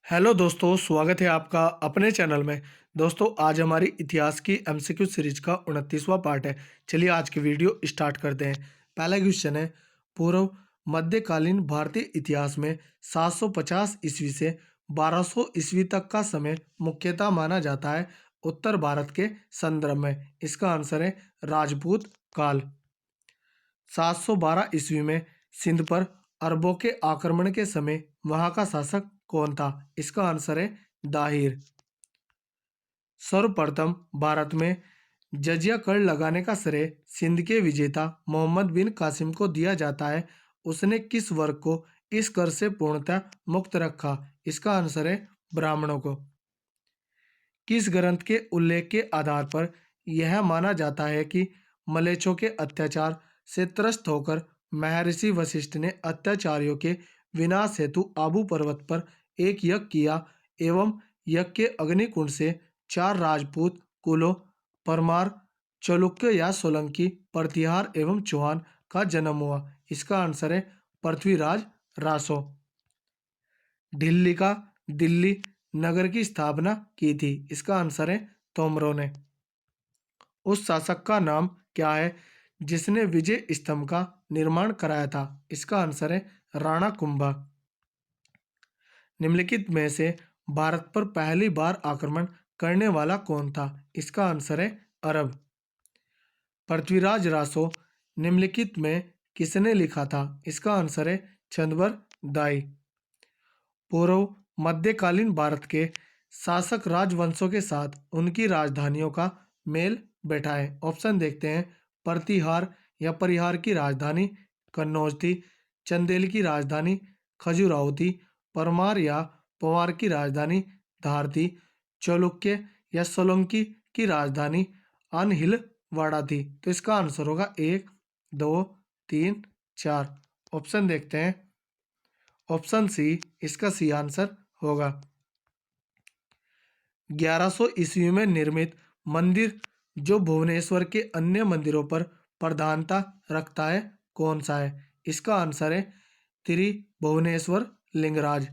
Hello दोस्तों, स्वागत है आपका अपने चैनल में। दोस्तों, आज हमारी इतिहास की एमसीक्यू सीरीज का 29वां पार्ट है। चलिए आज की वीडियो स्टार्ट करते हैं। पहला क्वेश्चन है, पूर्व मध्यकालीन भारतीय इतिहास में 750 ईस्वी से 1200 ईस्वी तक का समय मुख्यतः माना जाता है उत्तर भारत के संदर्भ में। इसका आंसर है राजपूत काल। 712 ईस्वी में सिंध पर अरबों के आक्रमण के समय वहां का शासक कौन था? इसका आंसर है दाहिर। सर्वप्रथम भारत में जजिया कर लगाने का श्रेय सिंध के विजेता मोहम्मद बिन कासिम को दिया जाता है। उसने किस वर्ग को इस कर से पूर्णतः मुक्त रखा? इसका आंसर है ब्राह्मणों को। किस ग्रंथ के उल्लेख के आधार पर यह माना जाता है कि मलेच्छों के अत्याचार से त्रस्त होकर महर्षि वशिष्ठ ने अत्याचारियों के विनाश हेतु आबू पर्वत पर एक यज्ञ किया एवं यज्ञ के अग्निकुंड से 4 राजपूत कुलों परमार, चालुक्य या सोलंकी, प्रतिहार एवं चौहान का जन्म हुआ? इसका आंसर है पृथ्वीराज रासो। दिल्ली का दिल्ली नगर की स्थापना की थी? इसका आंसर है तोमरों ने। उस शासक का नाम क्या है जिसने विजय स्तंभ का निर्माण कराया था? इसका आंसर है राणा कुंभा। निम्नलिखित में से भारत पर पहली बार आक्रमण करने वाला कौन था? इसका आंसर है अरब। पृथ्वीराज रासो निम्नलिखित में किसने लिखा था? इसका आंसर है चंद्रबर दाई। पूर्व मध्यकालीन भारत के शासक राजवंशों के साथ उनकी राजधानियों का मेल बैठाएं। ऑप्शन देखते हैं। प्रतिहार या परिहार की राजधानी कन्नौज थी। चंदेल की राजधानी खजुराहो थी। परमार या पवार की राजधानी धार थी। चालुक्य या सोलंकी की राजधानी अनहिलवाड़ा थी। तो इसका आंसर होगा 1, 2, 3, 4। ऑप्शन देखते हैं। ऑप्शन सी इसका सी आंसर होगा। 1100 ईस्वी में निर्मित मंदिर जो भुवनेश्वर के अन्य मंदिरों पर प्रधानता रखता है कौन सा है? इसका आंसर है त्रिभुवनेश्वर लिंगराज।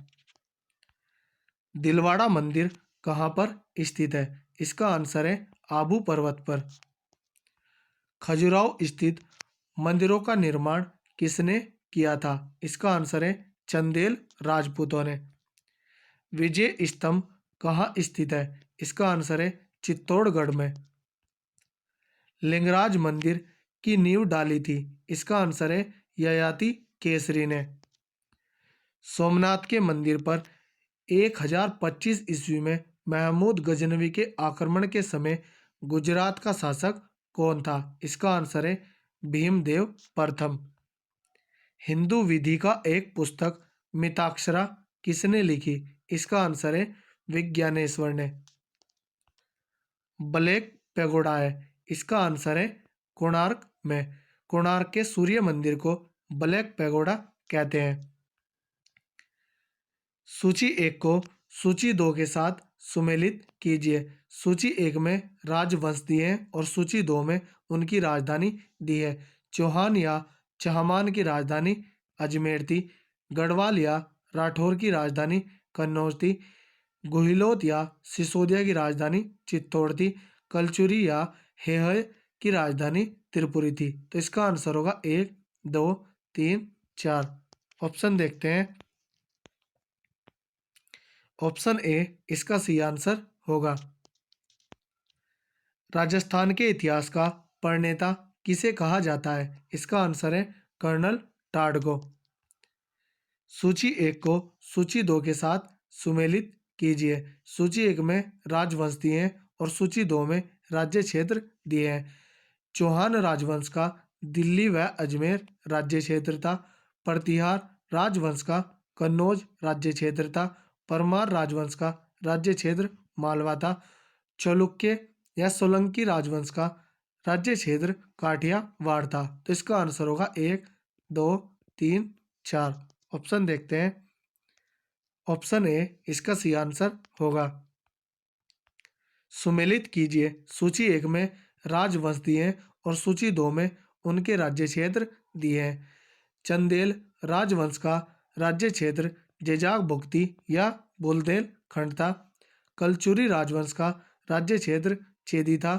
दिलवाड़ा मंदिर कहाँ पर स्थित है? इसका आंसर है आबू पर्वत पर। खजुराहो स्थित मंदिरों का निर्माण किसने किया था? इसका आंसर है चंदेल राजपूतों ने। विजय स्तंभ कहाँ स्थित है? इसका आंसर है चित्तौड़गढ़ में। लिंगराज मंदिर की नींव डाली थी? इसका आंसर है ययाति केसरी ने। सोमनाथ के मंदिर पर 1025 ईस्वी में महमूद गजनवी के आक्रमण के समय गुजरात का शासक कौन था? इसका आंसर है भीमदेव प्रथम। हिंदू विधि का एक पुस्तक मिताक्षरा किसने लिखी? इसका आंसर है विज्ञानेश्वर ने। ब्लैक पैगोडा है? इसका आंसर है कोणार्क में। कोणार्क के सूर्य मंदिर को ब्लैक पैगोडा कहते हैं। सूची 1 को सूची 2 के साथ सुमेलित कीजिए। सूची 1 में राजवंश दिए हैं और सूची 2 में उनकी राजधानी दी है। चौहान या चहमान की राजधानी अजमेर थी। गढ़वाल या राठौर की राजधानी कन्नौज थी। गुहिलोत या सिसोदिया की राजधानी चित्तौड़ थी। कलचुरी या हेहय की राजधानी त्रिपुरी थी। तो इसका आंसर होगा 1, 2, 3, 4। ऑप्शन देखते हैं। ऑप्शन ए इसका सी आंसर होगा। राजस्थान के इतिहास का प्रणेता किसे कहा जाता है? इसका आंसर है कर्नल टाड को। सूची 1 को सूची 2 के साथ सुमेलित कीजिए। सूची 1 में राजवंश दिए हैं और सूची 2 में राज्य क्षेत्र दिए हैं। चौहान राजवंश का दिल्ली व अजमेर राज्य क्षेत्र था। प्रतिहार राजवंश का कन्नौज राज्य क्षेत्र था। परमार राजवंश का राज्य क्षेत्र मालवा था। चालुक्य या सोलंकी राजवंश का राज्य क्षेत्र काठियावाड़ था। तो इसका आंसर होगा 1, 2, 3, 4। ऑप्शन देखते हैं। ऑप्शन ए इसका सी आंसर होगा। सुमेलित कीजिए। सूची 1 में राजवंश दिए हैं और सूची 2 में उनके राज्य क्षेत्र दिए हैं। चंदेल राजवंश का राज्य क्षेत्र जेजाग भुक्ति या बुंदेलखंड था। कलचुरी राजवंश का राज्य क्षेत्र चेदी था।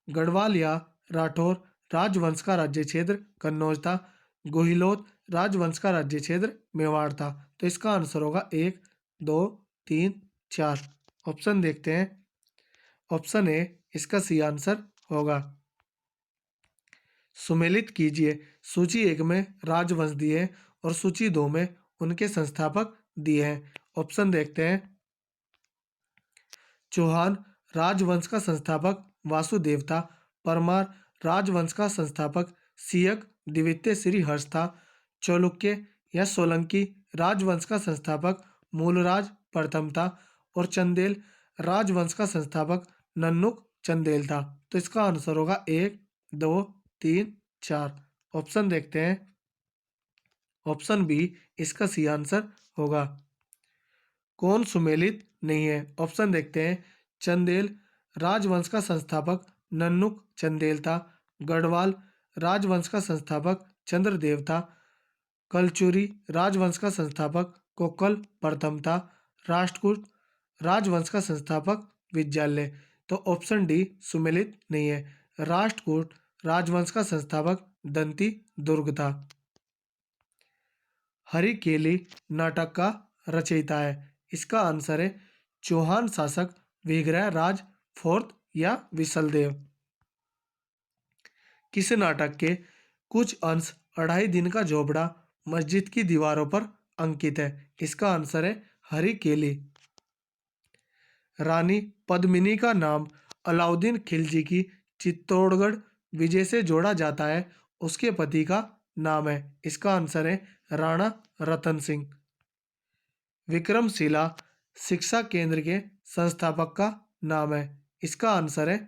गढ़वाल या राठौर राजवंश का राज्य क्षेत्र कन्नौज था। गोहिलोत राजवंश का राज्य क्षेत्र मेवाड़ था। तो इसका आंसर होगा 1, 2, 3, 4। ऑप्शन देखते हैं। ऑप्शन ए इसका सी आंसर होगा। सुमेलित कीजिए। सूची 1 में राजवंश दिए हैं और सूची 2 में उनके संस्थापक दिए हैं। ऑप्शन देखते हैं। चौहान राजवंश का संस्थापक वासुदेव था। परमार राजवंश का संस्थापक सियक द्वितीय श्री हर्ष था। चालुक्य या सोलंकी राजवंश का संस्थापक मूलराज प्रथम था। और चंदेल राजवंश का संस्थापक नन्नुक चंदेल था। तो इसका आंसर होगा 1, 2, 3, 4। ऑप्शन देखते हैं। ऑप्शन बी इसका सी आंसर होगा। कौन सुमेलित नहीं है? ऑप्शन देखते हैं। चंदेल राजवंश का संस्थापक नन्नुक चंदेल था। गढ़वाल राजवंश का संस्थापक चंद्रदेव था। कलचुरी राजवंश का संस्थापक कोकल प्रथम था। राष्ट्रकूट राजवंश का संस्थापक विद्यालय। तो ऑप्शन डी सुमेलित नहीं है। राष्ट्रकूट राजवंश का संस्थापक दंती दुर्ग था। हरिकेली नाटक का रचयिता है। इसका आंसर है चौहान शासक विग्रह राज फोर्थ या विशलदेव। किस नाटक के कुछ अंश 2.5 दिन का झोपड़ा मस्जिद की दीवारों पर अंकित है? इसका आंसर है हरिकेली। रानी पद्मिनी का नाम अलाउद्दीन खिलजी की चित्तौड़गढ़ विजय से जोड़ा जाता है। उसके पति का नाम है। इसका आंसर है राणा रतन सिंह। विक्रमशिला शिक्षा केंद्र के संस्थापक का नाम है। इसका आंसर है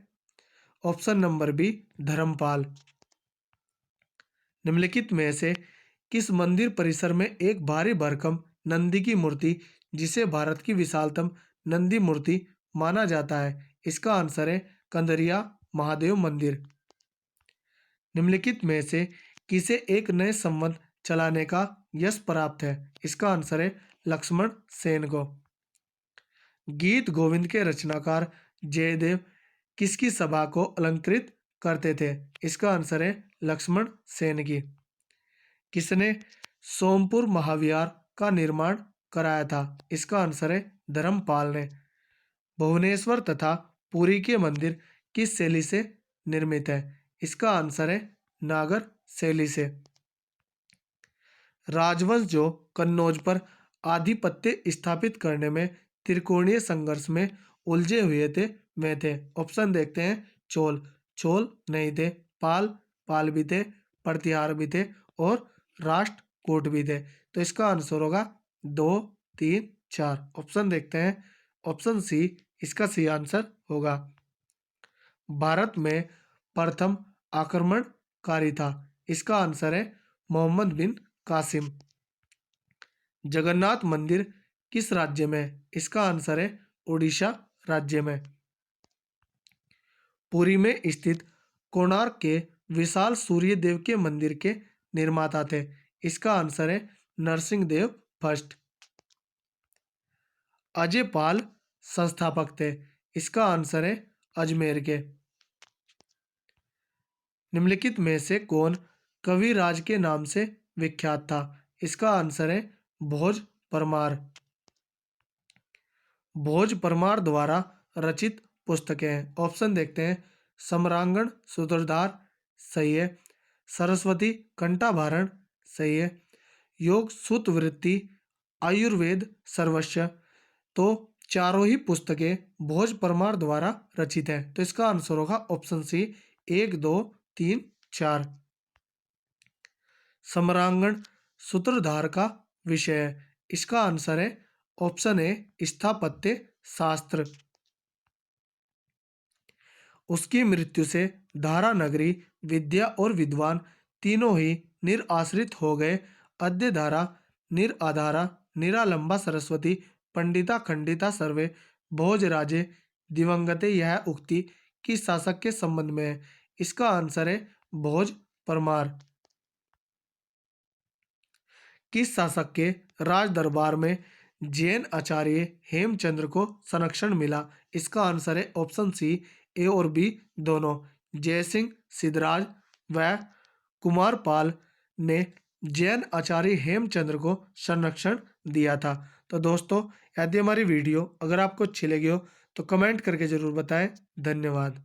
ऑप्शन नंबर बी धर्मपाल। निम्नलिखित में से किस मंदिर परिसर में एक भारी भरकम नंदी की मूर्ति, जिसे भारत की विशालतम नंदी मूर्ति माना जाता है? इसका आंसर है कंदरिया महादेव मंदिर। निम्नलिखित में से किसे एक नए संवत चलाने का यश प्राप्त है? इसका आंसर है लक्ष्मण सेन को। गीत गोविंद के रचनाकार जयदेव किसकी सभा को अलंकृत करते थे? इसका आंसर है लक्ष्मण सेन की। किसने सोमपुर महाविहार का निर्माण कराया था? इसका आंसर है धर्मपाल ने। भुवनेश्वर तथा पुरी के मंदिर किस शैली से निर्मित है? इसका आंसर है नागर शैली से। राजवंश जो कन्नौज पर आधिपत्य स्थापित करने में त्रिकोणीय संघर्ष में उलझे हुए थे, वे थे। ऑप्शन देखते हैं। चोल चोल नहीं थे। पाल भी थे। प्रतिहार भी थे और राष्ट्रकूट भी थे। तो इसका आंसर होगा 2, 3, 4। ऑप्शन देखते हैं। ऑप्शन सी इसका सी आंसर होगा। भारत में प्रथम आक्रमणकारी था। इसका आंसर है मोहम्मद बिन कासिम। जगन्नाथ मंदिर किस राज्य में है? इसका आंसर है उड़ीसा राज्य में। पुरी में स्थित कोणार्क के विशाल सूर्य देव के मंदिर के निर्माता थे? इसका आंसर है नरसिंह देव फर्स्ट। अजय पाल संस्थापक थे। इसका आंसर है अजमेर के। निम्नलिखित में से कौन कविराज के नाम से विख्यात था? इसका आंसर है भोज परमार। भोज परमार द्वारा रचित पुस्तकें हैं। ऑप्शन देखते हैं। सम्रांगण सूत्रधार सही है। सरस्वती कंठाभरण सही है। योग सूतवृत्ति आयुर्वेद सर्वस्व। तो चारों ही पुस्तकें भोज परमार द्वारा रचित है। तो इसका आंसर होगा ऑप्शन सी 1, 2, 3, 4। सम्रांगण सूत्रधार का विषय है। इसका आंसर है ऑप्शन ए स्थापत्य शास्त्र। उसकी मृत्यु से धारा नगरी विद्या और विद्वान तीनों ही निराश्रित हो गए। अद्य धारा निराधारा निरालंबा सरस्वती पंडिता खंडिता सर्वे भोजराजे दिवंगते। यह उक्ति किस शासक के संबंध में है? इसका आंसर है भोज परमार। किस शासक के राज दरबार में जैन आचार्य हेमचंद्र को संरक्षण मिला। इसका आंसर है ऑप्शन सी, ए और बी दोनों। जयसिंह, सिद्धराज व कुमारपाल ने जैन आचार्य हेमचंद्र को संरक्षण दिया था। तो दोस्तों, यदि हमारी वीडियो अगर आपको अच्छी लगी हो तो कमेंट करके ज़रूर बताएं। धन्यवाद।